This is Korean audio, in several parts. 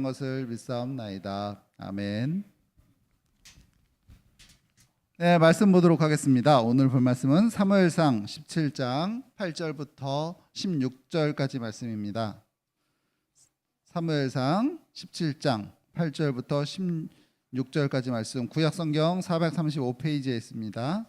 것을 믿사옵나이다. 아멘. 네, 말씀 보도록 하겠습니다. 오늘 볼 말씀은 사무엘상 17장 8절부터 16절까지 말씀입니다. 사무엘상 17장 8절부터 16절까지 말씀, 구약성경 435페이지에 있습니다.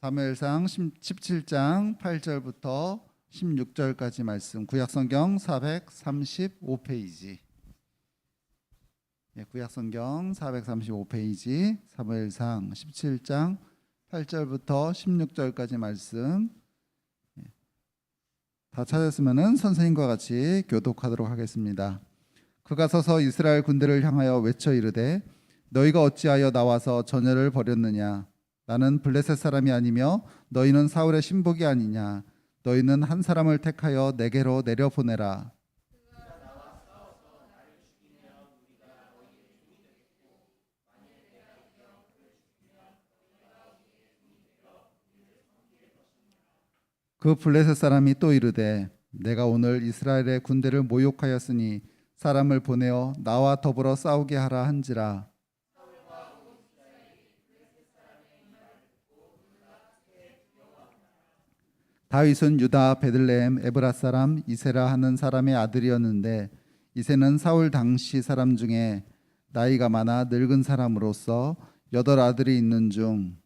사무엘상 17장 8절부터 16절까지 말씀, 구약성경 435페이지. 구약성경 435페이지, 사무엘상 17장 8절부터 16절까지 말씀. 다 찾았으면 선생님과 같이 교독하도록 하겠습니다. 그가 서서 이스라엘 군대를 향하여 외쳐 이르되, 너희가 어찌하여 나와서 전열을 벌였느냐? 나는 블레셋 사람이 아니며 너희는 사울의 신복이 아니냐? 너희는 한 사람을 택하여 내게로 내려보내라. 그 블레셋 사람이 또 이르되, 내가 오늘 이스라엘의 군대를 모욕하였으니 사람을 보내어 나와 더불어 싸우게 하라 한지라. 다윗은 유다 베들레헴 에브라 사람 이세라 하는 사람의 아들이었는데, 이세는 사울 당시 사람 중에 나이가 많아 늙은 사람으로서 8 아들이 있는 중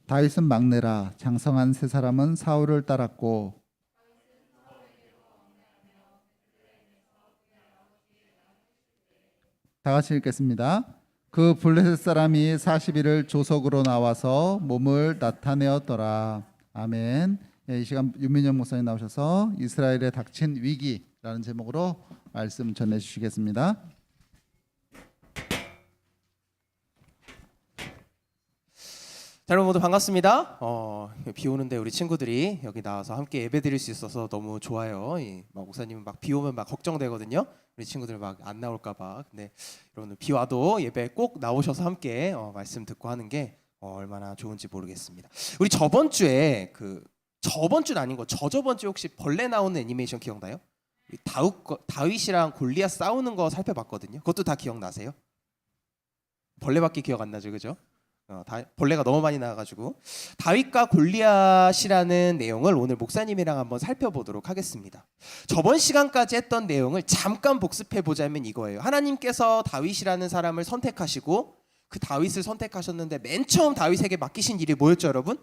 다윗은 막내라. 장성한 3사람은 사울을 따랐고, 다 같이 읽겠습니다. 그 블레셋 사람이 40일을 조석으로 나와서 몸을 나타내었더라. 아멘. 이 시간 윤민영 목사님 나오셔서 이스라엘에 닥친 위기라는 제목으로 말씀 전해주시겠습니다. 자, 여러분 모두 반갑습니다. 비 오는데 우리 친구들이 여기 나와서 함께 예배드릴 수 있어서 너무 좋아요. 목사님은 막 비 오면 막 걱정되거든요. 우리 친구들 막 안 나올까봐. 근데 여러분 비 와도 예배 꼭 나오셔서 함께 말씀 듣고 하는 게 얼마나 좋은지 모르겠습니다. 우리 저번 주에 저번 주는 아닌 거 저저번 주에 혹시 벌레 나오는 애니메이션 기억나요? 다윗이랑 골리앗 싸우는 거 살펴봤거든요. 그것도 다 기억나세요? 벌레밖에 기억 안 나죠, 그죠? 벌레가 너무 많이 나와가지고 다윗과 골리앗이라는 내용을 오늘 목사님이랑 한번 살펴보도록 하겠습니다. 저번 시간까지 했던 내용을 잠깐 복습해보자면 이거예요. 하나님께서 다윗이라는 사람을 선택하시고 그 다윗을 선택하셨는데 맨 처음 다윗에게 맡기신 일이 뭐였죠, 여러분?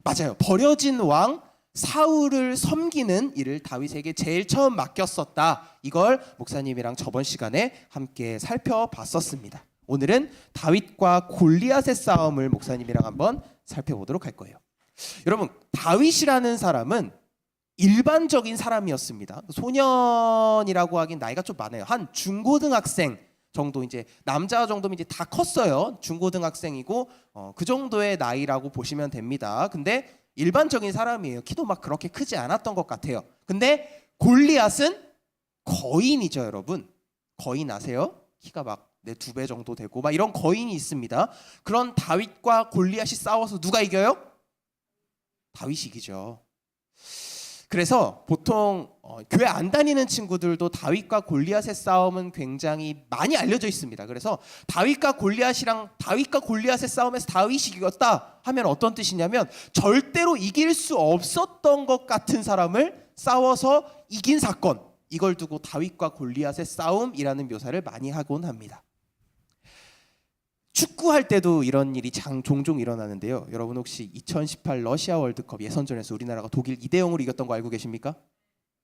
맞아요. 버려진 왕 사울을 섬기는 일을 다윗에게 제일 처음 맡겼었다. 이걸 목사님이랑 저번 시간에 함께 살펴봤었습니다. 오늘은 다윗과 골리앗의 싸움을 목사님이랑 한번 살펴보도록 할 거예요. 여러분, 다윗이라는 사람은 일반적인 사람이었습니다. 소년이라고 하긴 나이가 좀 많아요. 한 중고등학생 정도, 이제 남자 정도면 이제 다 컸어요. 중고등학생이고 그 정도의 나이라고 보시면 됩니다. 근데 일반적인 사람이에요. 키도 막 그렇게 크지 않았던 것 같아요. 근데 골리앗은 거인이죠, 여러분. 거인 아세요? 키가 막 내 2배 정도 되고 막 이런 거인이 있습니다. 그런 다윗과 골리앗이 싸워서 누가 이겨요? 다윗이 이기죠. 그래서 보통 교회 안 다니는 친구들도 다윗과 골리앗의 싸움은 굉장히 많이 알려져 있습니다. 그래서 다윗과 골리앗의 싸움에서 다윗이 이겼다 하면 어떤 뜻이냐면 절대로 이길 수 없었던 것 같은 사람을 싸워서 이긴 사건, 이걸 두고 다윗과 골리앗의 싸움이라는 묘사를 많이 하곤 합니다. 축구할 때도 이런 일이 종종 일어나는데요. 여러분 혹시 2018 러시아 월드컵 예선전에서 우리나라가 독일 2대0으로 이겼던 거 알고 계십니까?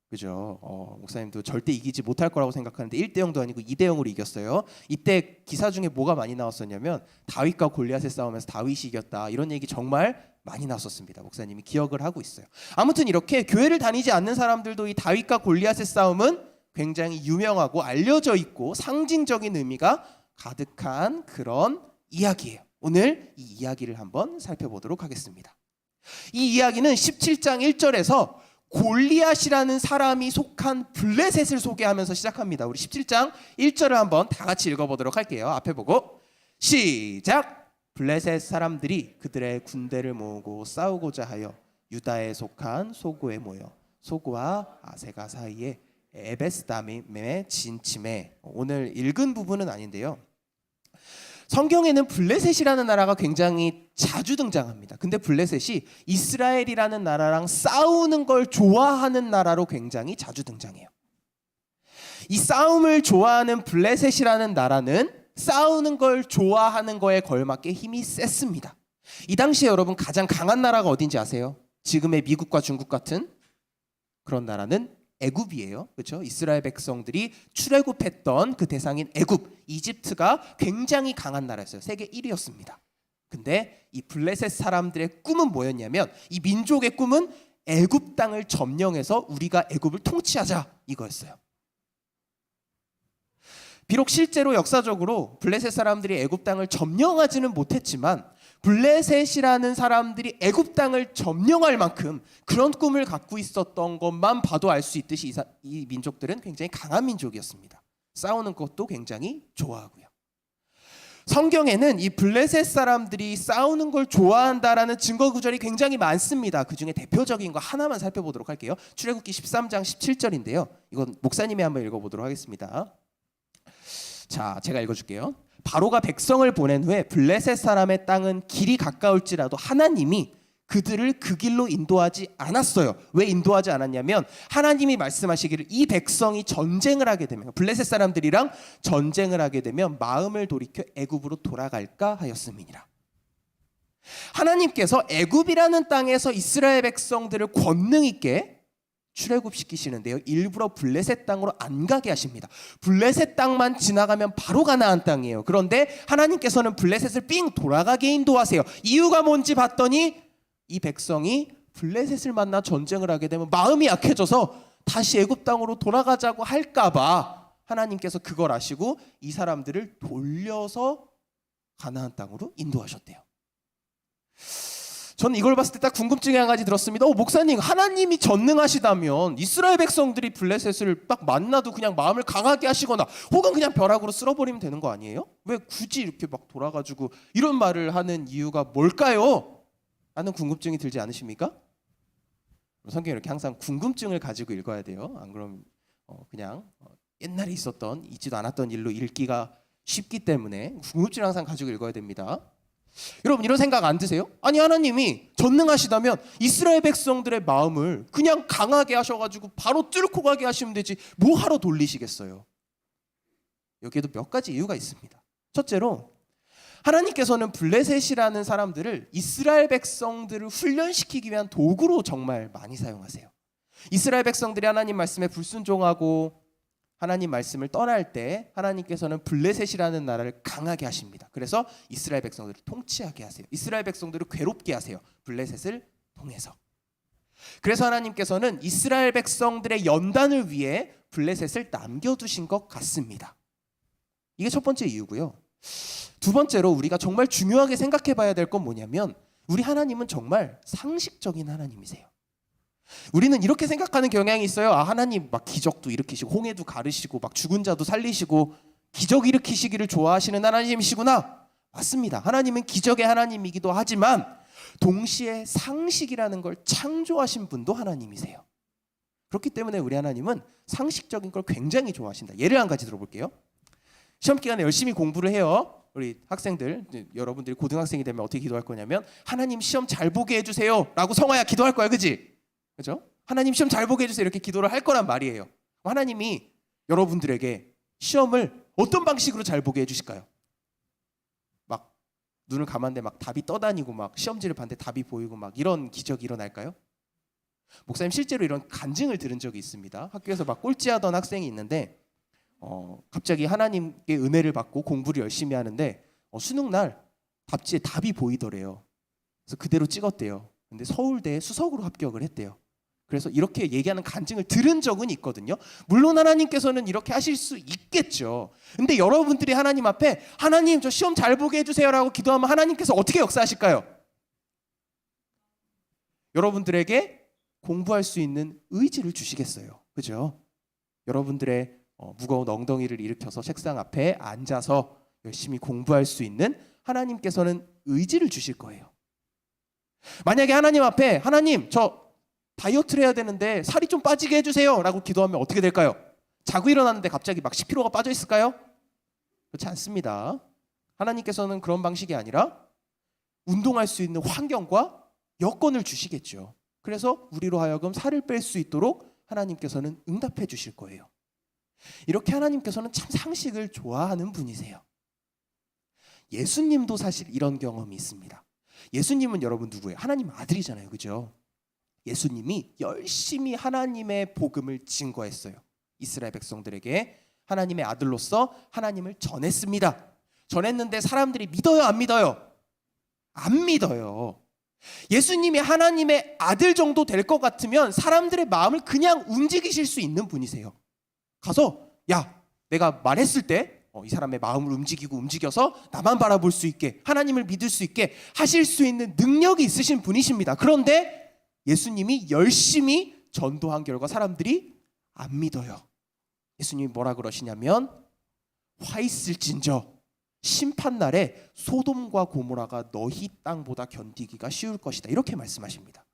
그죠? 목사님도 절대 이기지 못할 거라고 생각하는데 1대0도 아니고 2대0으로 이겼어요. 이때 기사 중에 뭐가 많이 나왔었냐면 다윗과 골리앗의 싸움에서 다윗이 이겼다, 이런 얘기 정말 많이 나왔었습니다. 목사님이 기억을 하고 있어요. 아무튼 이렇게 교회를 다니지 않는 사람들도 이 다윗과 골리앗의 싸움은 굉장히 유명하고 알려져 있고 상징적인 의미가 가득한 그런 이야기예요. 오늘 이 이야기를 한번 살펴보도록 하겠습니다. 이 이야기는 17장 1절에서 골리앗이라는 사람이 속한 블레셋을 소개하면서 시작합니다. 우리 17장 1절을 한번 다 같이 읽어보도록 할게요. 앞에 보고 시작. 블레셋 사람들이 그들의 군대를 모으고 싸우고자 하여 유다에 속한 소고에 모여 소고와 아세가 사이에 에베스다밈에 진침해. 오늘 읽은 부분은 아닌데요. 성경에는 블레셋이라는 나라가 굉장히 자주 등장합니다. 근데 블레셋이 이스라엘이라는 나라랑 싸우는 걸 좋아하는 나라로 굉장히 자주 등장해요. 이 싸움을 좋아하는 블레셋이라는 나라는 싸우는 걸 좋아하는 거에 걸맞게 힘이 셌습니다. 이 당시에 여러분 가장 강한 나라가 어딘지 아세요? 지금의 미국과 중국 같은 그런 나라는 애굽이에요. 그렇죠? 이스라엘 백성들이 출애굽했던 그 대상인 애굽, 이집트가 굉장히 강한 나라였어요. 세계 1위였습니다. 근데 이 블레셋 사람들의 꿈은 뭐였냐면, 이 민족의 꿈은 애굽 땅을 점령해서 우리가 애굽을 통치하자, 이거였어요. 비록 실제로 역사적으로 블레셋 사람들이 애굽 땅을 점령하지는 못했지만 블레셋이라는 사람들이 애굽 땅을 점령할 만큼 그런 꿈을 갖고 있었던 것만 봐도 알 수 있듯이 이 민족들은 굉장히 강한 민족이었습니다. 싸우는 것도 굉장히 좋아하고요. 성경에는 이 블레셋 사람들이 싸우는 걸 좋아한다라는 증거 구절이 굉장히 많습니다. 그중에 대표적인 거 하나만 살펴보도록 할게요. 출애굽기 13장 17절인데요. 이건 목사님이 한번 읽어보도록 하겠습니다. 자, 제가 읽어줄게요. 바로가 백성을 보낸 후에 블레셋 사람의 땅은 길이 가까울지라도 하나님이 그들을 그 길로 인도하지 않았어요. 왜 인도하지 않았냐면 하나님이 말씀하시기를 이 백성이 전쟁을 하게 되면, 블레셋 사람들이랑 전쟁을 하게 되면 마음을 돌이켜 애굽으로 돌아갈까 하였음이니라. 하나님께서 애굽이라는 땅에서 이스라엘 백성들을 권능 있게 출애굽시키시는데요, 일부러 블레셋 땅으로 안 가게 하십니다. 블레셋 땅만 지나가면 바로 가나안 땅이에요. 그런데 하나님께서는 블레셋을 삥 돌아가게 인도하세요. 이유가 뭔지 봤더니 이 백성이 블레셋을 만나 전쟁을 하게 되면 마음이 약해져서 다시 애굽 땅으로 돌아가자고 할까봐 하나님께서 그걸 아시고 이 사람들을 돌려서 가나안 땅으로 인도하셨대요. 저는 이걸 봤을 때 딱 궁금증이 한 가지 들었습니다. 목사님, 하나님이 전능하시다면 이스라엘 백성들이 블레셋을 딱 만나도 그냥 마음을 강하게 하시거나 혹은 그냥 벼락으로 쓸어버리면 되는 거 아니에요? 왜 굳이 이렇게 막 돌아가지고 이런 말을 하는 이유가 뭘까요? 라는 궁금증이 들지 않으십니까? 성경이 이렇게 항상 궁금증을 가지고 읽어야 돼요. 안 그럼 그냥 옛날에 있었던 있지도 않았던 일로 읽기가 쉽기 때문에 궁금증을 항상 가지고 읽어야 됩니다. 여러분, 이런 생각 안 드세요? 아니, 하나님이 전능하시다면 이스라엘 백성들의 마음을 그냥 강하게 하셔가지고 바로 뚫고 가게 하시면 되지 뭐 하러 돌리시겠어요? 여기에도 몇 가지 이유가 있습니다. 첫째로, 하나님께서는 블레셋이라는 사람들을 이스라엘 백성들을 훈련시키기 위한 도구로 정말 많이 사용하세요. 이스라엘 백성들이 하나님 말씀에 불순종하고 하나님 말씀을 떠날 때 하나님께서는 블레셋이라는 나라를 강하게 하십니다. 그래서 이스라엘 백성들을 통치하게 하세요. 이스라엘 백성들을 괴롭게 하세요. 블레셋을 통해서. 그래서 하나님께서는 이스라엘 백성들의 연단을 위해 블레셋을 남겨두신 것 같습니다. 이게 첫 번째 이유고요. 두 번째로 우리가 정말 중요하게 생각해 봐야 될 건 뭐냐면, 우리 하나님은 정말 상식적인 하나님이세요. 우리는 이렇게 생각하는 경향이 있어요. 하나님 막 기적도 일으키시고 홍해도 가르시고 막 죽은 자도 살리시고 기적 일으키시기를 좋아하시는 하나님이시구나. 맞습니다. 하나님은 기적의 하나님이기도 하지만 동시에 상식이라는 걸 창조하신 분도 하나님이세요. 그렇기 때문에 우리 하나님은 상식적인 걸 굉장히 좋아하신다. 예를 한 가지 들어볼게요. 시험 기간에 열심히 공부를 해요. 우리 학생들, 여러분들이 고등학생이 되면 어떻게 기도할 거냐면, 하나님 시험 잘 보게 해주세요 라고 성화야 기도할 거야. 그지? 그죠? 하나님 시험 잘 보게 해주세요 이렇게 기도를 할 거란 말이에요. 하나님이 여러분들에게 시험을 어떤 방식으로 잘 보게 해주실까요? 막 눈을 감았는데 막 답이 떠다니고 막 시험지를 봤는데 답이 보이고 막 이런 기적이 일어날까요? 목사님 실제로 이런 간증을 들은 적이 있습니다. 학교에서 막 꼴찌하던 학생이 있는데 갑자기 하나님의 은혜를 받고 공부를 열심히 하는데 수능날 답지에 답이 보이더래요. 그래서 그대로 찍었대요. 근데 서울대에 수석으로 합격을 했대요. 그래서 이렇게 얘기하는 간증을 들은 적은 있거든요. 물론 하나님께서는 이렇게 하실 수 있겠죠. 근데 여러분들이 하나님 앞에 하나님 저 시험 잘 보게 해주세요 라고 기도하면 하나님께서 어떻게 역사하실까요? 여러분들에게 공부할 수 있는 의지를 주시겠어요. 그죠? 여러분들의 무거운 엉덩이를 일으켜서 책상 앞에 앉아서 열심히 공부할 수 있는 하나님께서는 의지를 주실 거예요. 만약에 하나님 앞에 하나님 저 다이어트를 해야 되는데 살이 좀 빠지게 해주세요 라고 기도하면 어떻게 될까요? 자고 일어났는데 갑자기 막 10kg가 빠져 있을까요? 그렇지 않습니다. 하나님께서는 그런 방식이 아니라 운동할 수 있는 환경과 여건을 주시겠죠. 그래서 우리로 하여금 살을 뺄 수 있도록 하나님께서는 응답해 주실 거예요. 이렇게 하나님께서는 참 상식을 좋아하는 분이세요. 예수님도 사실 이런 경험이 있습니다. 예수님은 여러분 누구예요? 하나님 아들이잖아요. 그죠? 예수님이 열심히 하나님의 복음을 증거했어요. 이스라엘 백성들에게 하나님의 아들로서 하나님을 전했습니다. 전했는데 사람들이 믿어요? 안 믿어요? 안 믿어요. 예수님이 하나님의 아들 정도 될 것 같으면 사람들의 마음을 그냥 움직이실 수 있는 분이세요. 가서 야 내가 말했을 때 이 사람의 마음을 움직여서 나만 바라볼 수 있게 하나님을 믿을 수 있게 하실 수 있는 능력이 있으신 분이십니다. 그런데 예수님이 열심히 전도한 결과 사람들이 안 믿어요. 예수님이 뭐라 그러시냐면 화 있을진저 심판날에 소돔과 고모라가 너희 땅보다 견디기가 쉬울 것이다. 이렇게 말씀하십니다.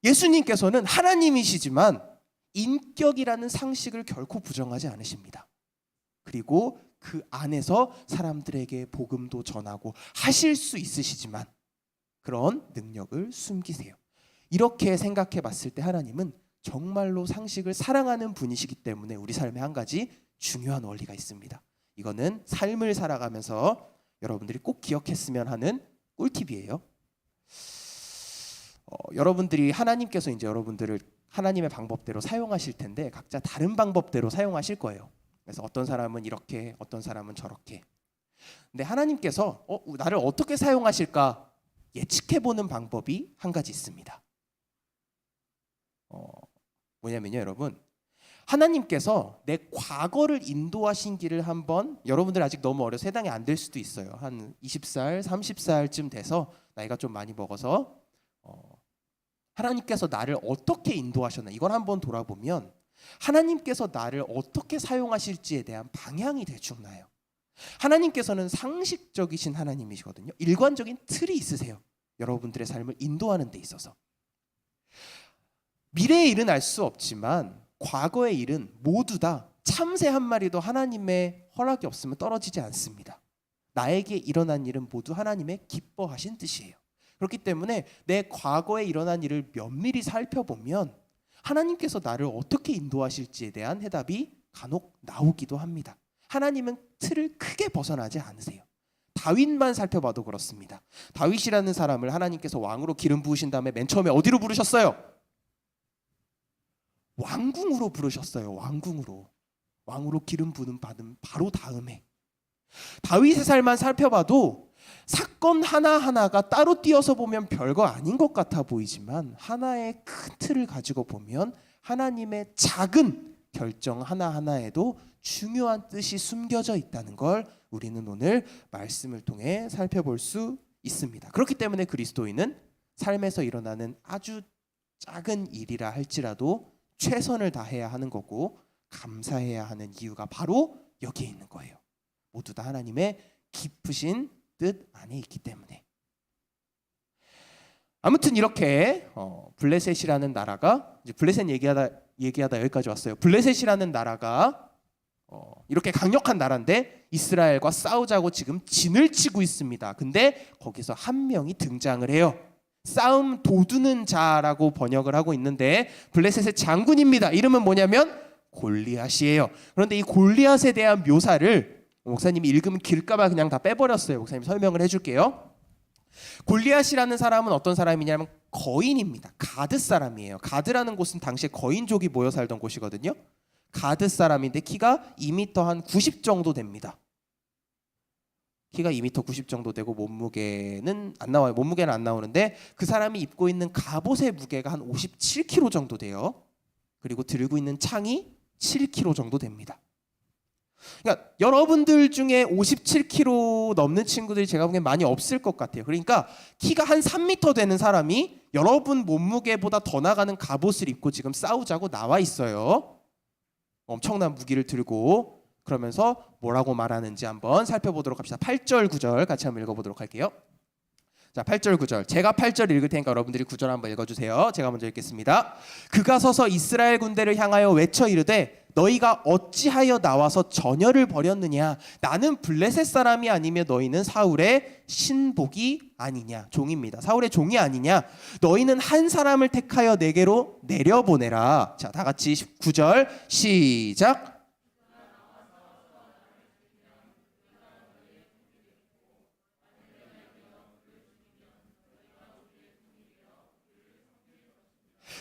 예수님께서는 하나님이시지만 인격이라는 상식을 결코 부정하지 않으십니다. 그리고 그 안에서 사람들에게 복음도 전하고 하실 수 있으시지만 그런 능력을 숨기세요. 이렇게 생각해 봤을 때 하나님은 정말로 상식을 사랑하는 분이시기 때문에 우리 삶에 한 가지 중요한 원리가 있습니다. 이거는 삶을 살아가면서 여러분들이 꼭 기억했으면 하는 꿀팁이에요. 여러분들이 하나님께서 이제 여러분들을 하나님의 방법대로 사용하실 텐데 각자 다른 방법대로 사용하실 거예요. 그래서 어떤 사람은 이렇게, 어떤 사람은 저렇게. 근데 하나님께서 나를 어떻게 사용하실까 예측해보는 방법이 한 가지 있습니다. 뭐냐면요, 여러분. 하나님께서 내 과거를 인도하신 길을 한번, 여러분들 아직 너무 어려서 해당이 안 될 수도 있어요. 한 20살, 30살쯤 돼서 나이가 좀 많이 먹어서 하나님께서 나를 어떻게 인도하셨나 이걸 한번 돌아보면 하나님께서 나를 어떻게 사용하실지에 대한 방향이 대충 나요. 하나님께서는 상식적이신 하나님이시거든요. 일관적인 틀이 있으세요. 여러분들의 삶을 인도하는 데 있어서. 미래의 일은 알 수 없지만 과거의 일은 모두 다 참새 한 마리도 하나님의 허락이 없으면 떨어지지 않습니다. 나에게 일어난 일은 모두 하나님의 기뻐하신 뜻이에요. 그렇기 때문에 내 과거에 일어난 일을 면밀히 살펴보면 하나님께서 나를 어떻게 인도하실지에 대한 해답이 간혹 나오기도 합니다. 하나님은 틀을 크게 벗어나지 않으세요. 다윗만 살펴봐도 그렇습니다. 다윗이라는 사람을 하나님께서 왕으로 기름 부으신 다음에 맨 처음에 어디로 부르셨어요? 왕궁으로 부르셨어요. 왕으로 기름 부음 받은 바로 다음에 다윗의 삶만 살펴봐도 사건 하나하나가 따로 띄어서 보면 별거 아닌 것 같아 보이지만 하나의 큰 틀을 가지고 보면 하나님의 작은 결정 하나하나에도 중요한 뜻이 숨겨져 있다는 걸 우리는 오늘 말씀을 통해 살펴볼 수 있습니다. 그렇기 때문에 그리스도인은 삶에서 일어나는 아주 작은 일이라 할지라도 최선을 다해야 하는 거고 감사해야 하는 이유가 바로 여기에 있는 거예요. 모두 다 하나님의 깊으신 뜻 안에 있기 때문에. 아무튼 이렇게 블레셋이라는 나라가 이제 블레셋 얘기하다 여기까지 왔어요. 블레셋이라는 나라가 이렇게 강력한 나라인데 이스라엘과 싸우자고 지금 진을 치고 있습니다. 근데 거기서 한 명이 등장을 해요. 싸움 도두는 자라고 번역을 하고 있는데 블레셋의 장군입니다. 이름은 뭐냐면 골리앗이에요. 그런데 이 골리앗에 대한 묘사를 목사님이 읽으면 길까봐 그냥 다 빼버렸어요. 목사님 설명을 해줄게요. 골리앗이라는 사람은 어떤 사람이냐면 거인입니다. 가드 사람이에요. 가드라는 곳은 당시에 거인족이 모여 살던 곳이거든요. 가드 사람인데 키가 2m 한 90 정도 됩니다. 키가 2m 90 정도 되고 몸무게는 안 나와요. 몸무게는 안 나오는데 그 사람이 입고 있는 갑옷의 무게가 한 57kg 정도 돼요. 그리고 들고 있는 창이 7kg 정도 됩니다. 그러니까 여러분들 중에 57kg 넘는 친구들이 제가 보기엔 많이 없을 것 같아요. 그러니까 키가 한 3m 되는 사람이 여러분 몸무게보다 더 나가는 갑옷을 입고 지금 싸우자고 나와 있어요. 엄청난 무기를 들고. 그러면서 뭐라고 말하는지 한번 살펴보도록 합시다. 8절 9절 같이 한번 읽어보도록 할게요. 자, 8절 9절. 제가 8절 읽을 테니까 여러분들이 9절 한번 읽어주세요. 제가 먼저 읽겠습니다. 그가 서서 이스라엘 군대를 향하여 외쳐 이르되 너희가 어찌하여 나와서 전열을 벌였느냐. 나는 블레셋 사람이 아니며 너희는 사울의 신복이 아니냐. 종입니다. 사울의 종이 아니냐. 너희는 한 사람을 택하여 내게로 내려보내라. 자, 다 같이 9절 시작.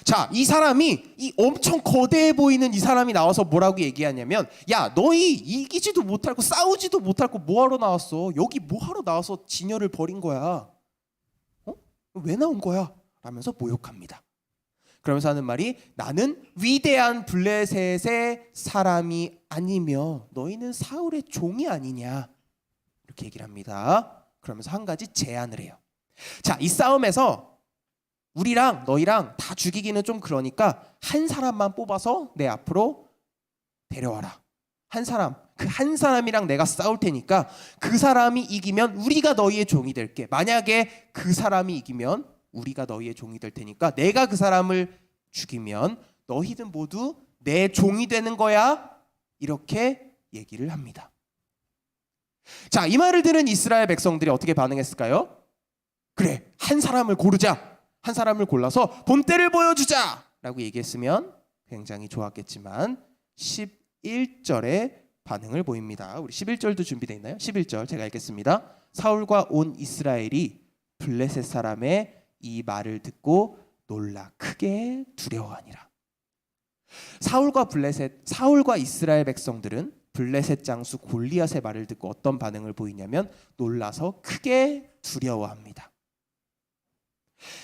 자, 이 사람이 이 엄청 거대해 보이는 이 사람이 나와서 뭐라고 얘기하냐면 야, 너희 이기지도 못하고 싸우지도 못하고 뭐하러 나왔어? 여기 뭐하러 나와서 진열을 벌인 거야? 왜 나온 거야? 라면서 모욕합니다. 그러면서 하는 말이 나는 위대한 블레셋의 사람이 아니며 너희는 사울의 종이 아니냐. 이렇게 얘기를 합니다. 그러면서 한 가지 제안을 해요. 자, 이 싸움에서 우리랑 너희랑 다 죽이기는 좀 그러니까 한 사람만 뽑아서 내 앞으로 데려와라. 한 사람, 그 한 사람이랑 내가 싸울 테니까 그 사람이 이기면 우리가 너희의 종이 될게. 만약에 그 사람이 이기면 우리가 너희의 종이 될 테니까 내가 그 사람을 죽이면 너희들 모두 내 종이 되는 거야. 이렇게 얘기를 합니다. 자, 이 말을 들은 이스라엘 백성들이 어떻게 반응했을까요? 그래, 한 사람을 고르자. 한 사람을 골라서 본때를 보여주자 라고 얘기했으면 굉장히 좋았겠지만 11절에 반응을 보입니다. 우리 11절도 준비되어 있나요? 11절 제가 읽겠습니다. 사울과 온 이스라엘이 블레셋 사람의 이 말을 듣고 놀라 크게 두려워하니라. 사울과 이스라엘 백성들은 블레셋 장수 골리앗의 말을 듣고 어떤 반응을 보이냐면 놀라서 크게 두려워합니다.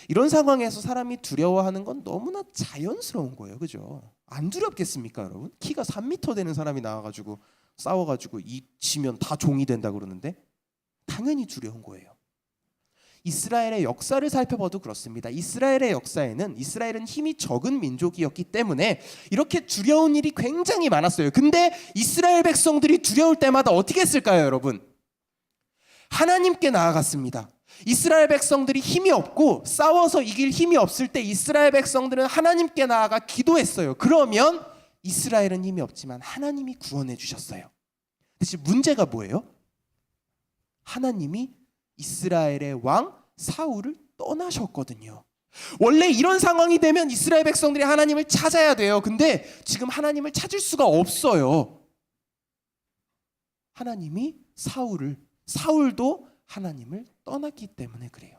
이런 상황에서 사람이 두려워하는 건 너무나 자연스러운 거예요. 그죠? 안 두렵겠습니까, 여러분? 키가 3m 되는 사람이 나와가지고 싸워가지고 이 지면 다 종이 된다 그러는데 당연히 두려운 거예요. 이스라엘의 역사를 살펴봐도 그렇습니다. 이스라엘의 역사에는 이스라엘은 힘이 적은 민족이었기 때문에 이렇게 두려운 일이 굉장히 많았어요. 근데 이스라엘 백성들이 두려울 때마다 어떻게 했을까요, 여러분? 하나님께 나아갔습니다. 이스라엘 백성들이 힘이 없고 싸워서 이길 힘이 없을 때 이스라엘 백성들은 하나님께 나아가 기도했어요. 그러면 이스라엘은 힘이 없지만 하나님이 구원해 주셨어요. 대신 문제가 뭐예요? 하나님이 이스라엘의 왕 사울을 떠나셨거든요. 원래 이런 상황이 되면 이스라엘 백성들이 하나님을 찾아야 돼요. 근데 지금 하나님을 찾을 수가 없어요. 하나님이 사울도 하나님을 떠났기 때문에 그래요.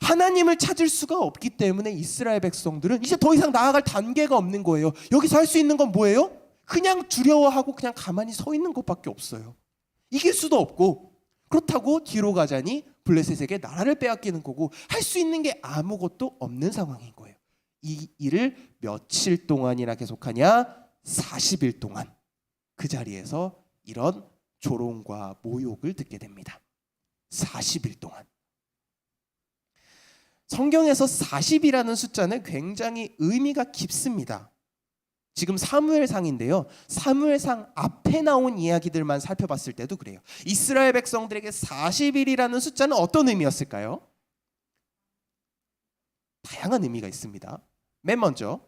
하나님을 찾을 수가 없기 때문에 이스라엘 백성들은 이제 더 이상 나아갈 단계가 없는 거예요. 여기서 할 수 있는 건 뭐예요? 그냥 두려워하고 그냥 가만히 서 있는 것밖에 없어요. 이길 수도 없고 그렇다고 뒤로 가자니 블레셋에게 나라를 빼앗기는 거고 할 수 있는 게 아무것도 없는 상황인 거예요. 이 일을 며칠 동안이나 계속하냐? 40일 동안 그 자리에서 이런 조롱과 모욕을 듣게 됩니다. 40일 동안. 성경에서 40이라는 숫자는 굉장히 의미가 깊습니다. 지금 사무엘상인데요. 사무엘상 앞에 나온 이야기들만 살펴봤을 때도 그래요. 이스라엘 백성들에게 40일이라는 숫자는 어떤 의미였을까요? 다양한 의미가 있습니다. 맨 먼저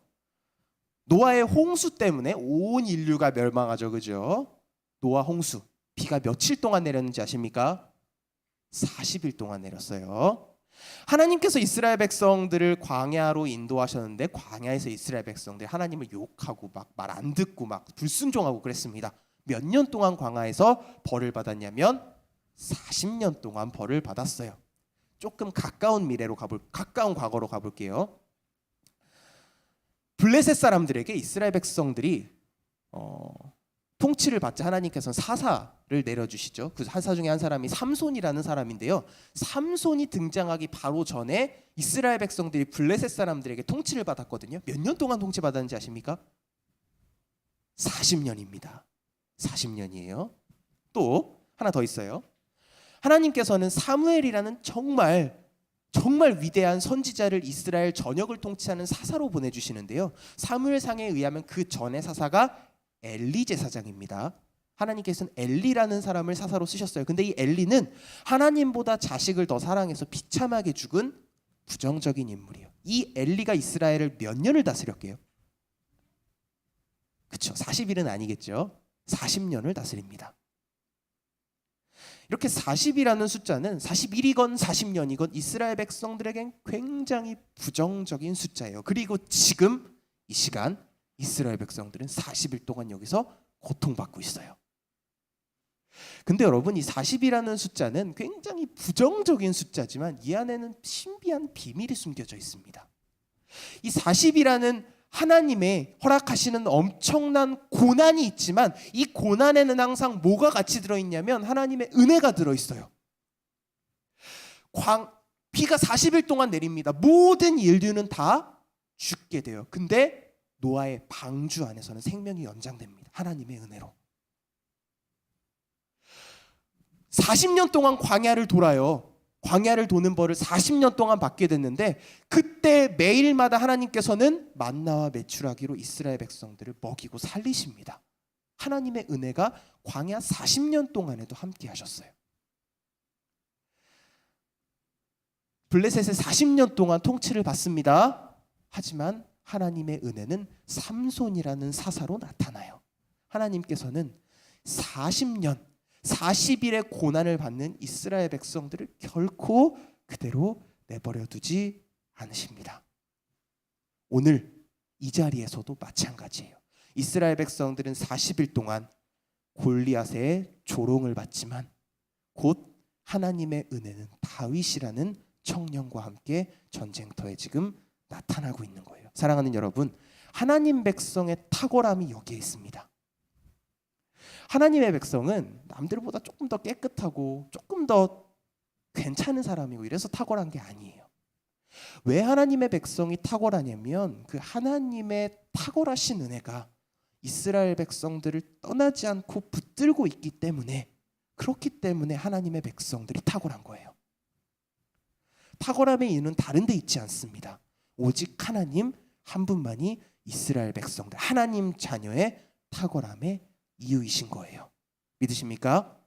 노아의 홍수 때문에 온 인류가 멸망하죠. 그죠? 노아 홍수. 비가 며칠 동안 내렸는지 아십니까? 40일 동안 내렸어요. 하나님께서 이스라엘 백성들을 광야로 인도하셨는데 광야에서 이스라엘 백성들이 하나님을 욕하고 막 말 안 듣고 막 불순종하고 그랬습니다. 몇 년 동안 광야에서 벌을 받았냐면 40년 동안 벌을 받았어요. 조금 가까운 과거로 가볼게요. 블레셋 사람들에게 이스라엘 백성들이 통치를 받자 하나님께서는 사사를 내려주시죠. 그 사사 중에 한 사람이 삼손이라는 사람인데요. 삼손이 등장하기 바로 전에 이스라엘 백성들이 블레셋 사람들에게 통치를 받았거든요. 몇 년 동안 통치받았는지 아십니까? 40년입니다. 40년이에요. 또 하나 더 있어요. 하나님께서는 사무엘이라는 정말 위대한 선지자를 이스라엘 전역을 통치하는 사사로 보내주시는데요. 사무엘상에 의하면 그 전의 사사가 엘리 제사장입니다. 하나님께서는 엘리라는 사람을 사사로 쓰셨어요. 근데 이 엘리는 하나님보다 자식을 더 사랑해서 비참하게 죽은 부정적인 인물이에요. 이 엘리가 이스라엘을 몇 년을 다스렸게요? 그렇죠. 40일은 아니겠죠. 40년을 다스립니다. 이렇게 40이라는 숫자는 41이건 40년이건 이스라엘 백성들에겐 굉장히 부정적인 숫자예요. 그리고 지금 이 시간 이스라엘 백성들은 40일 동안 여기서 고통받고 있어요. 근데 여러분, 이 40이라는 숫자는 굉장히 부정적인 숫자지만 이 안에는 신비한 비밀이 숨겨져 있습니다. 이 40이라는 하나님의 허락하시는 엄청난 고난이 있지만 이 고난에는 항상 뭐가 같이 들어있냐면 하나님의 은혜가 들어있어요. 비가 40일 동안 내립니다. 모든 인류는 다 죽게 돼요. 근데 노아의 방주 안에서는 생명이 연장됩니다. 하나님의 은혜로. 40년 동안 광야를 돌아요. 광야를 도는 벌을 40년 동안 받게 됐는데 그때 매일마다 하나님께서는 만나와 메추라기로 이스라엘 백성들을 먹이고 살리십니다. 하나님의 은혜가 광야 40년 동안에도 함께 하셨어요. 블레셋의 40년 동안 통치를 받습니다. 하지만 하나님의 은혜는 삼손이라는 사사로 나타나요. 하나님께서는 40일의 고난을 받는 이스라엘 백성들을 결코 그대로 내버려 두지 않으십니다. 오늘 이 자리에서도 마찬가지예요. 이스라엘 백성들은 40일 동안 골리앗의 조롱을 받지만 곧 하나님의 은혜는 다윗이라는 청년과 함께 전쟁터에 지금 나타나고 있는 거예요. 사랑하는 여러분, 하나님 백성의 탁월함이 여기에 있습니다. 하나님의 백성은 남들보다 조금 더 깨끗하고 조금 더 괜찮은 사람이고 이래서 탁월한 게 아니에요. 왜 하나님의 백성이 탁월하냐면 그 하나님의 탁월하신 은혜가 이스라엘 백성들을 떠나지 않고 붙들고 있기 때문에, 그렇기 때문에 하나님의 백성들이 탁월한 거예요. 탁월함의 이유는 다른 데 있지 않습니다. 오직 하나님 한 분만이 이스라엘 백성들, 하나님 자녀의 탁월함의 이유이신 거예요. 믿으십니까?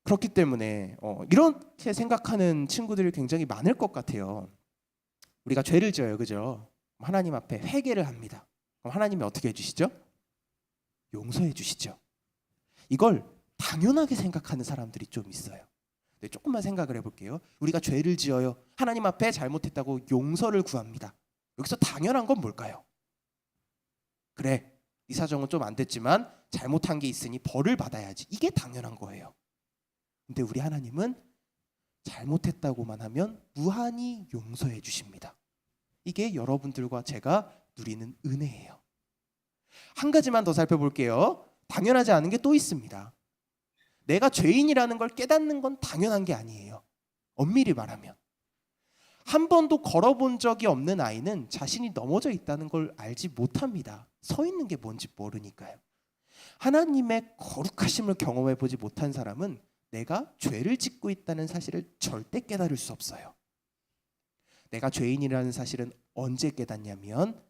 그렇기 때문에 이렇게 생각하는 친구들이 굉장히 많을 것 같아요. 우리가 죄를 지어요, 그죠? 하나님 앞에 회개를 합니다. 그럼 하나님이 어떻게 해주시죠? 용서해 주시죠. 이걸 당연하게 생각하는 사람들이 좀 있어요. 네, 조금만 생각을 해볼게요. 우리가 죄를 지어요. 하나님 앞에 잘못했다고 용서를 구합니다. 여기서 당연한 건 뭘까요? 그래, 이 사정은 좀 안 됐지만 잘못한 게 있으니 벌을 받아야지. 이게 당연한 거예요. 근데 우리 하나님은 잘못했다고만 하면 무한히 용서해 주십니다. 이게 여러분들과 제가 누리는 은혜예요. 한 가지만 더 살펴볼게요. 당연하지 않은 게 또 있습니다. 내가 죄인이라는 걸 깨닫는 건 당연한 게 아니에요. 엄밀히 말하면 한 번도 걸어본 적이 없는 아이는 자신이 넘어져 있다는 걸 알지 못합니다. 서 있는 게 뭔지 모르니까요. 하나님의 거룩하심을 경험해 보지 못한 사람은 내가 죄를 짓고 있다는 사실을 절대 깨달을 수 없어요. 내가 죄인이라는 사실은 언제 깨닫냐면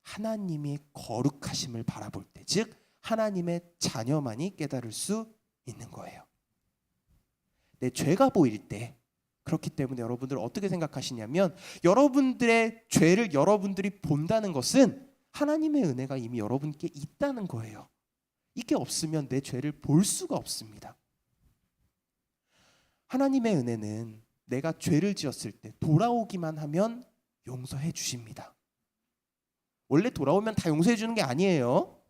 하나님이 거룩하심을 바라볼 때, 즉 하나님의 자녀만이 깨달을 수 있는 거예요. 내 죄가 보일 때. 그렇기 때문에 여러분들 어떻게 생각하시냐면 여러분들의 죄를 여러분들이 본다는 것은 하나님의 은혜가 이미 여러분께 있다는 거예요. 이게 없으면 내 죄를 볼 수가 없습니다. 하나님의 은혜는 내가 죄를 지었을 때 돌아오기만 하면 용서해 주십니다. 원래 돌아오면 다 용서해 주는 게 아니에요.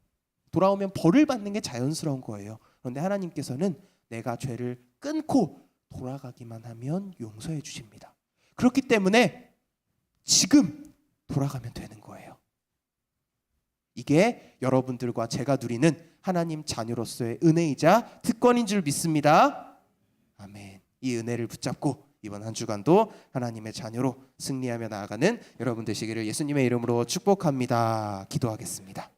돌아오면 벌을 받는 게 자연스러운 거예요. 그런데 하나님께서는 내가 죄를 끊고 돌아가기만 하면 용서해 주십니다. 그렇기 때문에 지금 돌아가면 되는 거예요. 이게 여러분들과 제가 누리는 하나님 자녀로서의 은혜이자 특권인 줄 믿습니다. 아멘. 이 은혜를 붙잡고 이번 한 주간도 하나님의 자녀로 승리하며 나아가는 여러분 되시기를 예수님의 이름으로 축복합니다. 기도하겠습니다.